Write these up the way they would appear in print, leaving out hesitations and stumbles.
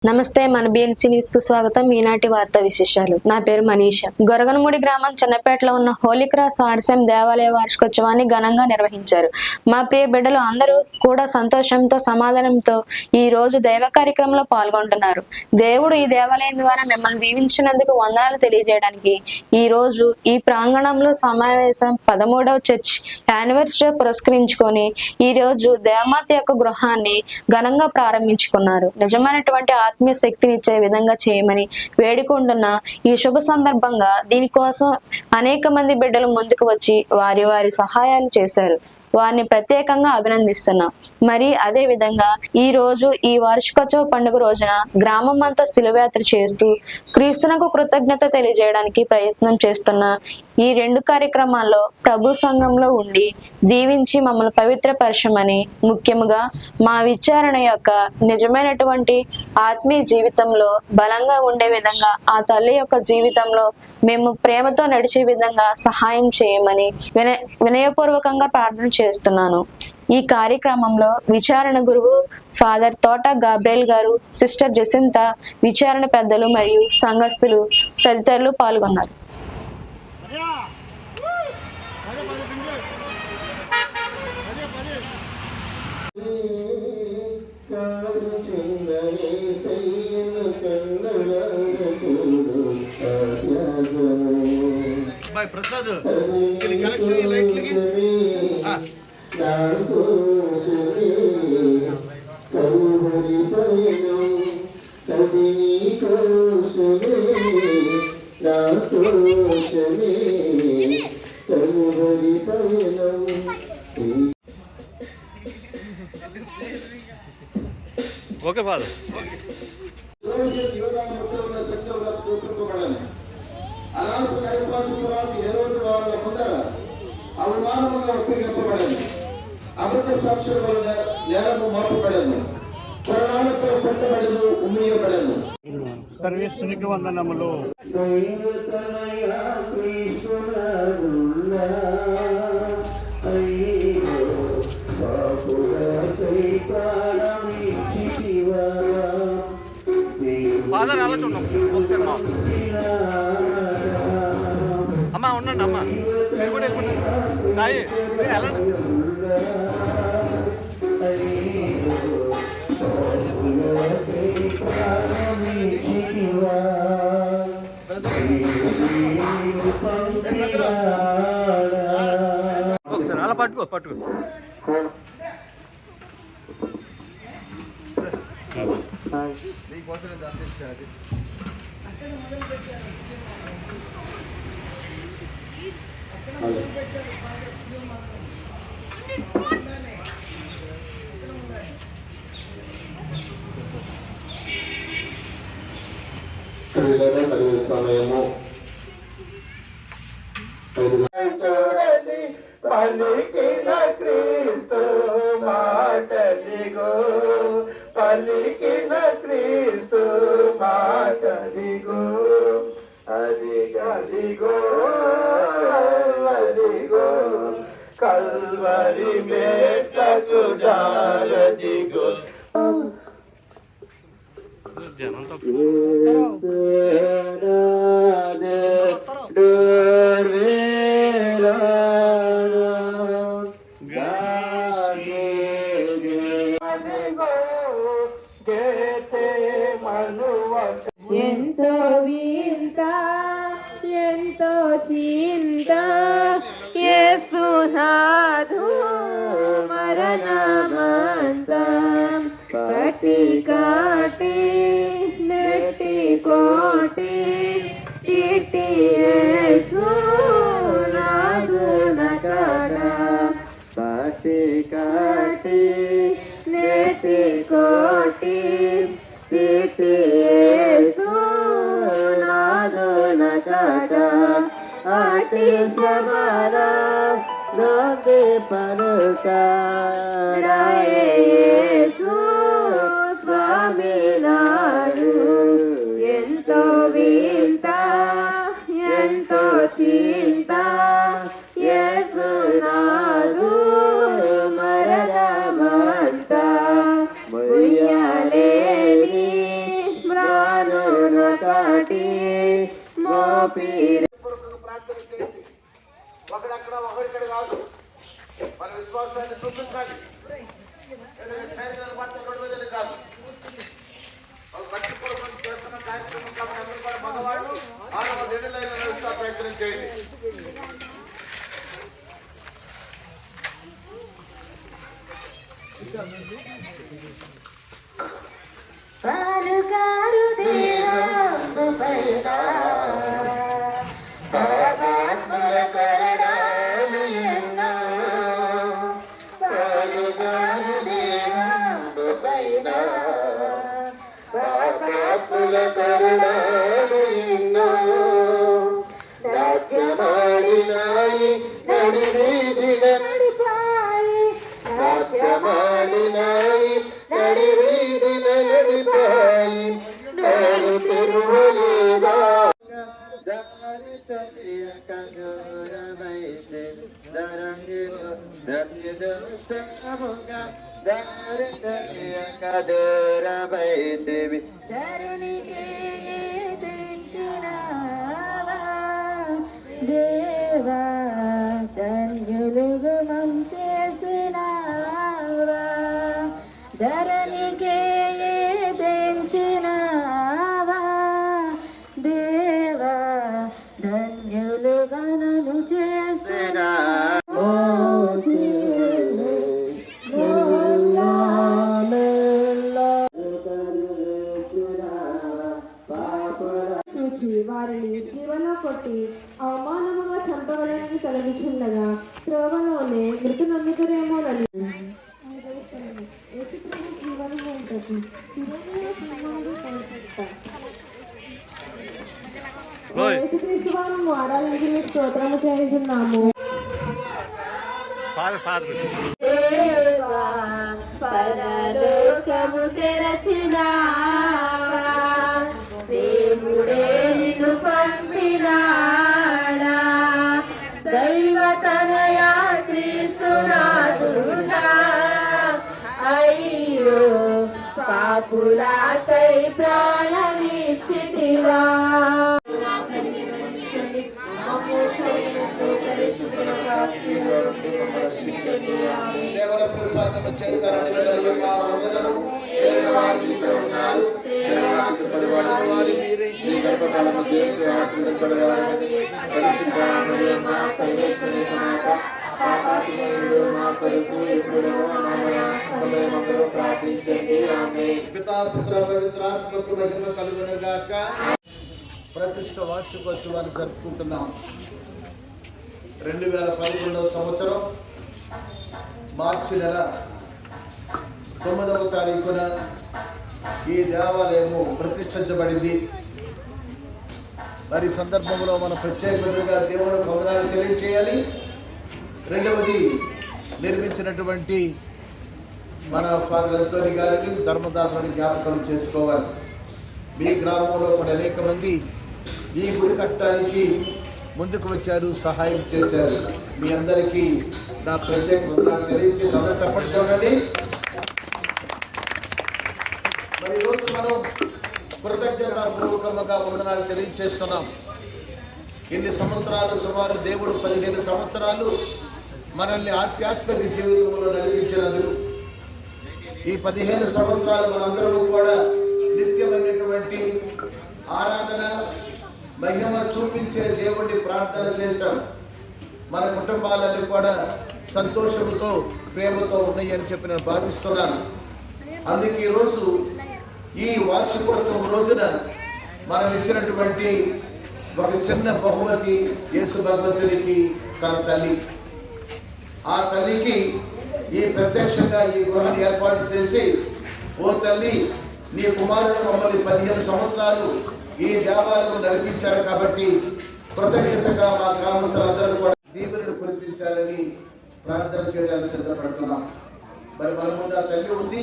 నమస్తే, మన BNC news కు స్వాగతం. ఈనాటి వార్తా విశేషాలు. నా పేరు మనీష. గొరగనమూడి గ్రామం చిన్నపేటలో ఉన్న హోలీ క్రాస్ ఆర్ఎస్ఎం దేవాలయ వార్షికోత్సవాన్ని ఘనంగా నిర్వహించారు. మా ప్రియ బిడ్డలు అందరూ కూడా సంతోషంతో సమాధానంతో ఈ రోజు దైవ కార్యక్రమంలో పాల్గొంటున్నారు. దేవుడు ఈ దేవాలయం ద్వారా మిమ్మల్ని దీవించినందుకు వందనాలు తెలియజేయడానికి ఈ రోజు ఈ ప్రాంగణంలో సమావేశం 13వ చర్చ్ యానివర్సరీ పురస్కరించుకొని ఈ రోజు దేవమాత యొక్క గృహాన్ని ఘనంగా ప్రారంభించుకున్నారు. నిజమైనటువంటి ఆత్మీయ శక్తినిచ్చే విధంగా చేయమని వేడుకుంటున్న ఈ శుభ సందర్భంగా దీనికోసం అనేక మంది బిడ్డలు ముందుకు వచ్చి వారి సహాయాలు చేశారు. వారిని ప్రత్యేకంగా అభినందిస్తున్నాం. మరి అదే విధంగా ఈ రోజు ఈ వార్షికోత్సవ పండుగ రోజున గ్రామం అంతా శిలువయాత్ర చేస్తూ క్రీస్తునకు కృతజ్ఞత తెలియజేయడానికి ప్రయత్నం చేస్తున్న ఈ 2 కార్యక్రమాల్లో ప్రభు సంఘంలో ఉండి దీవించి మమ్మల్ని పవిత్రపరచమని, ముఖ్యంగా మా విచారణ యొక్క నిజమైనటువంటి ఆత్మీయ జీవితంలో బలంగా ఉండే విధంగా ఆ తల్లి యొక్క జీవితంలో మేము ప్రేమతో నడిచే విధంగా సహాయం చేయమని వినయపూర్వకంగా ప్రార్థన చేస్తున్నాను. ఈ కార్యక్రమంలో విచారణ గురువు ఫాదర్ తోట గాబ్రియల్ గారు, సిస్టర్ జసింత, విచారణ పెద్దలు మరియు సంఘస్థులు తదితరులు పాల్గొన్నారు. ప్రసాద్ కనెక్షన్ లైట్లకి ఓకే ఫాదర్. అవమానముగా ఒప్పించబడను, అమృత సాక్షుల వలన నేరము మోపబడను, ప్రాణాలతో పెట్టబడను, ఉమ్మేయబడను. సర్వేశ్వరునికి వందనములు. ఫాదర్ అలా చూడండి ఒకసారి. అమ్మా ఉండండి, అమ్మా మీరు కూడా వెళ్ళిపోండి. సాయి మీరు వెళ్ళండి. ఒకసారి అలా పట్టుకో. సమయము చూడండి, పలికిన క్రీస్తు మాటదిగో, పలికిన క్రీస్తు మాటదిగో, అదిగో అదిగో కల్వరి మేటకు జారదిగో. జనంతో ఎంతో వింత ఎంతో చింత యేసునాథు మరణమంతం పట్టి కాటి నెట్టి కోటి తిట్టి యేసునాథు నకడ పట్టి కాటి నెట్టి కోటి తిట్టి అటి శ్రమల నొప్పి పరుసాడయేసు స్వామి నాడు. ఎంతో వింత ఎంతో చింత యేసునాథు మరణమంతా ముయ్యలేని కాటి మోపిరి. ప్రార్థన చేయండి. ఒకడక్కడ ఒకరిక్కడ కాదు, మన విశ్వాసాన్ని చూపించాలి. కాదు బట్టి కోసం చేస్తున్న కార్యక్రమం కాబట్టి అందరూ కూడా మగవాళ్ళు ఆడవాళ్ళు ఎన్నిలైన ప్రయత్నం చేయండి. పాలుగారు దేహము పైన పాపాత్ముల కరణాలు ఎన్నో. పాలుగారు దేహము పైన పాపాత్ముల కరణాలు ఎన్నో. నాట్యమాడినాయి నడివీధిన నడిపాయి. నాట్యమాడినాయి నడివీధిన నడిపాయి. నడు తిరువలేదా దారి తగియక దూరమైతే దరంగిముగా దారి తగియక దూరమైతే ధరణికే తెచ్చినావా దేవా. ధన్యులుగా మం చేసినావా. ధరణికే తెచ్చినావా దేవా. ధన్యులుగా నన్ను చేసినా. వారిని జీవన కొట్టి అవమానముగా చంపవలని తలవిచుండగా త్రోవలోనే మృతి నమ్మికరేమోనని జీవనము ఉంటుంది. యేసుక్రీస్తు వారము ఆరాధించి స్తోత్రము చేస్తున్నాము. దేవా పరలోకము తెరచినావా. దేవుడే నిన్ను పంపినాడా. దైవతనయా క్రీస్తునాథుడా. అయ్యో పాపులకై ప్రాణమిచ్చితివా. దేవర ప్రసాదం చేతారని మా వందనము. వారితో ఉన్నారు పరివారం వారి మీరే ఈ గర్భకాలము చేసి ఆశీర్వదించబడేవారని పితా పుత్ర పవిత్రాత్మకు మహిమ కలుగునుగాక. ప్రతిష్ట వార్షికోత్సవాన్ని జరుపుకుంటున్నాం. 2011వ సంవత్సరం మార్చి నెల 9వ తారీఖున ఈ దేవాలయము ప్రతిష్ఠించబడింది. మరి సందర్భంలో మనం ప్రత్యేకంగా దేవునికి వందనాలు తెలియజేయాలి. రెండవది, నిర్మించినటువంటి మన ఫాదర్ అంతోని గారిని, ధర్మదాసుని జ్ఞాపకం చేసుకోవాలి. మీ గ్రామంలో కూడా అనేక మంది ఈ గుడి కట్టడానికి ముందుకు వచ్చారు, సహాయం చేశారు. మీ అందరికీ నా ప్రత్యేక వందనాలు తెలియజేసి అందరూ తప్పట్టుకోండి. మరి ఈరోజు మనం కృతజ్ఞతాపూర్వకంగా వందనాలు తెలియజేస్తున్నాం. ఇన్ని సంవత్సరాలు, సుమారు దేవుడు 15 సంవత్సరాలు మనల్ని ఆధ్యాత్మిక జీవితంలో నడిపించినందుకు ఈ 15 సంవత్సరాలు మనందరూ కూడా నిత్యమైనటువంటి ఆరాధన, మహిమ చూపించే దేవుడిని ప్రార్థన చేశాం. మన కుటుంబాలన్నీ కూడా సంతోషంతో, ప్రేమతో ఉన్నాయని చెప్పి నేను భావిస్తున్నాను. అందుకే ఈరోజు ఈ వార్షికోత్సవం రోజున మనం ఇచ్చినటువంటి ఒక చిన్న బహుమతి యేసు భగవంతునికి తన తల్లి. ఆ తల్లికి ఈ ప్రత్యక్షంగా ఈ గృహాన్ని ఏర్పాటు చేసి, ఓ తల్లి, నీ కుమారుడు మమ్మల్ని 15 సంవత్సరాలు ఈ దేవాలయం నడిపించారు కాబట్టి కృతజ్ఞతగా మా గ్రామస్తులందరూ కూడా దీవెనలు కురిపించాలని ప్రార్థన చేయడానికి సిద్ధపడుతున్నాం. మరి మన ముందు ఆ తల్లి ఉంది,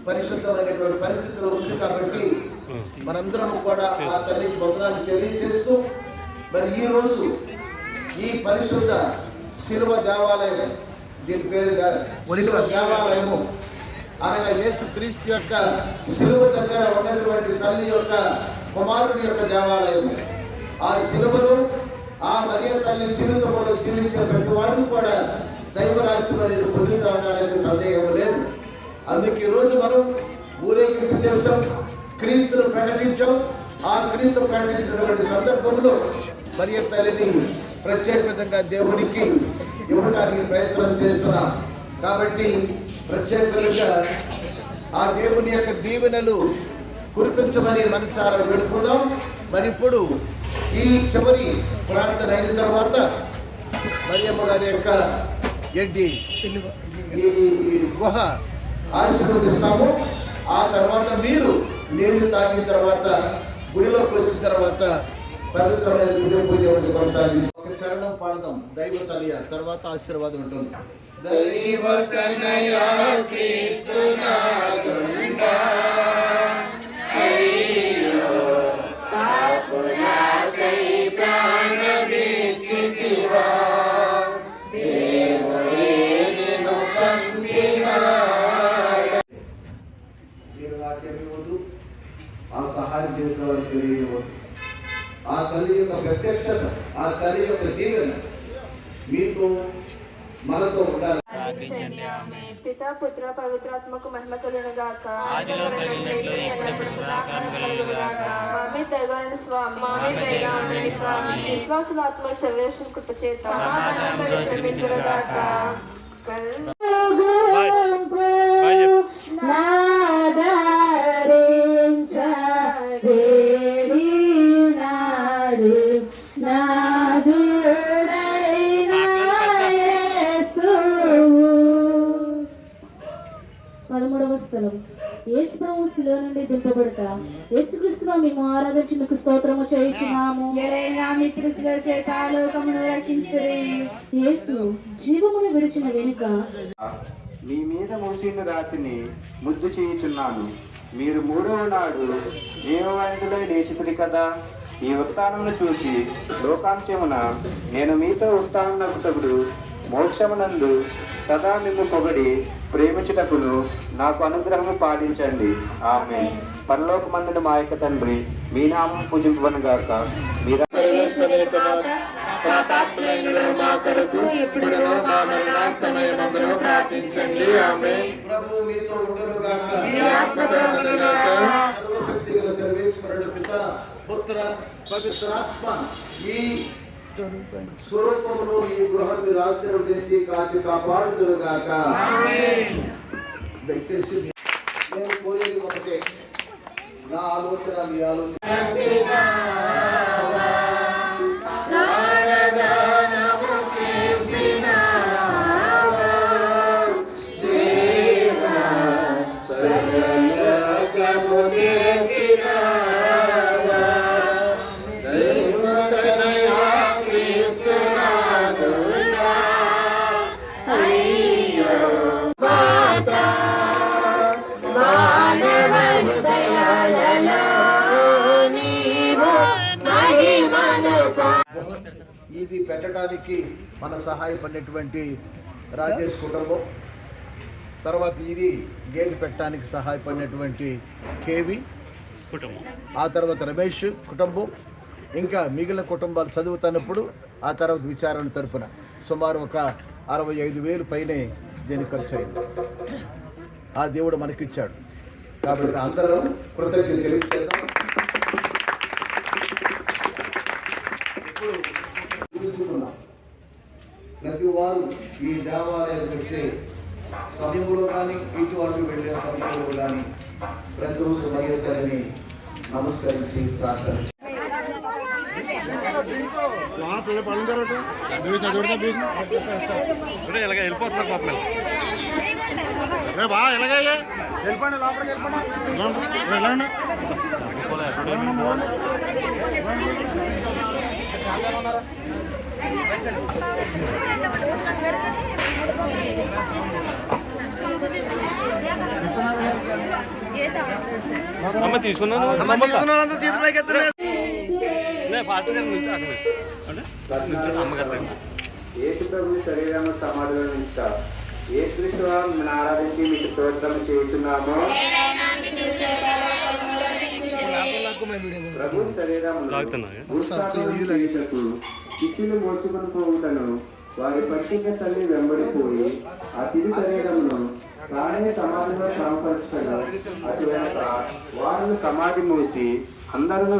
పరిశుద్ధమైనటువంటి పరిస్థితులు ఉంది కాబట్టి మనందరం కూడా ఆ తల్లికి వందనాలు తెలియజేస్తూ, మరి ఈ రోజు ఈ పరిశుద్ధ శిలువ దేవాలయం, దీని పేరు దేవాలయము అనగా యేసు క్రీస్తు యొక్క శిలువ దగ్గర ఉన్నటువంటి తల్లి యొక్క కుమారుని యొక్క దేవాలయం. ఆ శిలువలో ఆ మరియ తల్లి జీవితంలో జీవించిన ప్రతి వాడు కూడా దైవరాజ్యం అనేది పొందుతామనేది సందేహం లేదు. అందుకే ఈరోజు మనం ఊరేగింపు చేస్తాం, క్రీస్తును ప్రకటించాం. ఆ క్రీస్తు ప్రకటించినటువంటి సందర్భంలో మరియ తల్లిని ప్రత్యేక విధంగా దేవునికి ఇవ్వడానికి ప్రయత్నం చేస్తున్నాం. కాబట్టి ప్రత్యేకంగా ఆ దేవుని యొక్క దీవెనలు కురిపించమని మనసారా వేడుకుందాం. మరి ఇప్పుడు ఈ చివరి ప్రార్థన అయిన తర్వాత మరియమ్మ గారి యొక్క ఏంటి ఈ గుహ ఆశీర్వదిస్తాము. ఆ తర్వాత మీరు నీళ్లు తాగిన తర్వాత గుడిలోకి వచ్చిన తర్వాత పవిత్రమైన గుడి పూజ కొనసాగించి ఒక చరణం పాడదాం దైవ తల్లి, తర్వాత ఆశీర్వాదం ఉంటుంది. దైవ కన్నయ్య క్రీస్తునాథుండా అయ్యో పాపులకై ప్రాణమిచ్చితివా దేవుడే నిన్ను పంపినాడు. మీరు నాకేమివ్వదు, ఆ సహాయం చేసిన వారికి తెలియవద్దు. ఆ తల్లి యొక్క ప్రత్యక్షత, ఆ తల్లి యొక్క దీవెన మీతో మనతో ఉండాలి. పితా పుత్ర పవిత్రాత్మకు మహిమ కలుగునుగాక. మామే దైవాన్ని స్వామి విశ్వాసుల ఆత్మ సర్వేశ్వర కృప చేత యేసు ప్రభు శిలువ నుండి దింపబడతా యేసుక్రీస్తు మేము ఆరాధించుటకు స్తోత్రము చేయుచున్నాము. యేసు జీవమును విడిచిన వెనుక మీ మీద మోసిన రాతిని ముద్దు చేయుచున్నాను. మీరు 3వ నాడు జీవవంతులై లేచితిరి కదా. ఈ ఉత్థానమును చూసి లోకాంత్యమున నేను మీతో ఉత్థానమునకుటకుడు మోక్షమునందు సదా మిమ్ము పొగడి ప్రేమించుటకును నాకు అనుగ్రహము పాటించండి. ఆమేన్. పరలోకమందున మా యొక్క తండ్రి, మీ నామం పూజింపబడును గాక. మీరు ప్రభు మీతో ఉండునుగాక. సర్వశక్తిగల సర్వేశ్వరుడు పిత పుత్ర పవిత్రాత్మ ఈ స్వరూపమును ఈ గృహాన్ని మీరు ఆశీర్వదించి కాచి కాపాడుదురుగాక. దయచేసి నేను కోరేది ఒకటే, నా ఆలోచన మీ ఆలోచన ఇది పెట్టడానికి మన సహాయపడినటువంటి రాజేష్ కుటుంబం, తర్వాత ఇది గేట్ పెట్టడానికి సహాయపడినటువంటి కేవి కుటుంబం, ఆ తర్వాత రమేష్ కుటుంబం, ఇంకా మిగిలిన కుటుంబాలు చదువుతున్నప్పుడు ఆ తర్వాత విచారణ తరపున సుమారు ఒక 65,000 పైనే దీనికి ఖర్చు అయింది. ఆ దేవుడు మనకిచ్చాడు కాబట్టి అందరం కృతజ్ఞత తెలియజేద్దాం. ప్రతి వారు ఈ దేవాలయానికి వచ్చే సమయంలో కానీ ఇటువంటి వెళ్ళే సమయంలో కానీ ప్రతిరోజు మరియని నమస్కరించి ప్రార్థన అమ్మ తీసుకున్నాను యేసు ప్రభుని శరీరము సమాధిలో ఉంచుతా. యేసుక్రీస్తు వారిని ఆరాధించి మీకు స్తోత్రం చేస్తున్నాము. ప్రభు శరీరమును గుర్తాకు శిష్యులు మోసుకొని పోవుటను వారి పట్టిక తల్లి వెంబడిపోయి ఆ తిరి శరీరమును తానే సమాధిలో సంపర్చగా అటు వెనక వారిని సమాధి మూసి అందరూ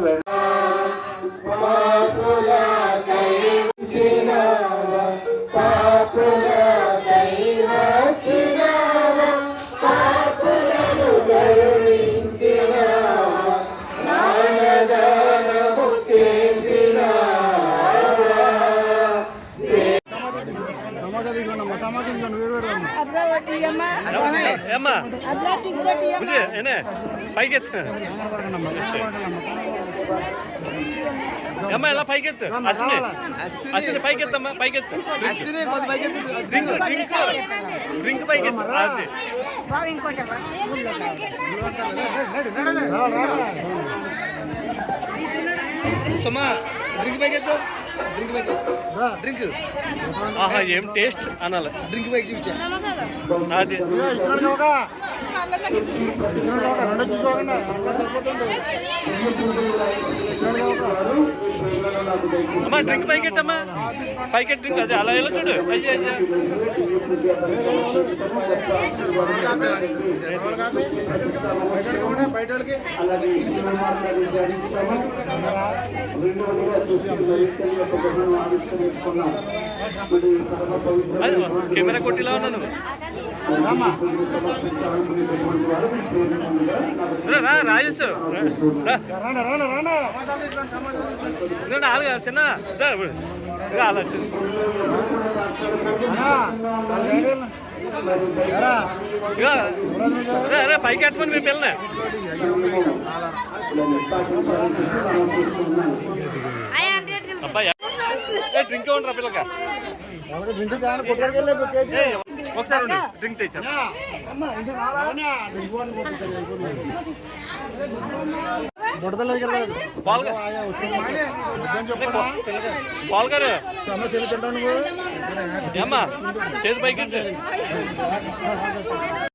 ఏమ్మా ఏనే పైకెత్తు ఏమ్మా ఎలా పైకెత్తు అశ్విని పైకెత్తమ్మా పైకెత్తు డ్రింక్ డ్రింక్ డ్రింక్ పైకెత్తు అదే డ్రింక్ పైకెత్తు డ్రింక్ పైకెత్తు డ్రింక్ ఆహా ఏం టేస్ట్ అనాలి డ్రింక్ పైకి చూపించా అది అమ్మా డ్రింక్ పైకెట్టమ్మా పైకెట్ డ్రింక్ అదే అలా ఎలా చూడు అయ్యా అయ్యా కెమెరా కొట్టిలా ఉన్నా నువ్వు రాజేశ్ ఆలుగా చిన్న అలా పైకి ఎట్టమని మేము పిల్లనే అబ్బాయి డ్రింక్ ఇవ్వండి పిల్లక ఒకసారి డ్రింక్ తెచ్చా పాల్ గారు ఏమ్మా చేతి పైకి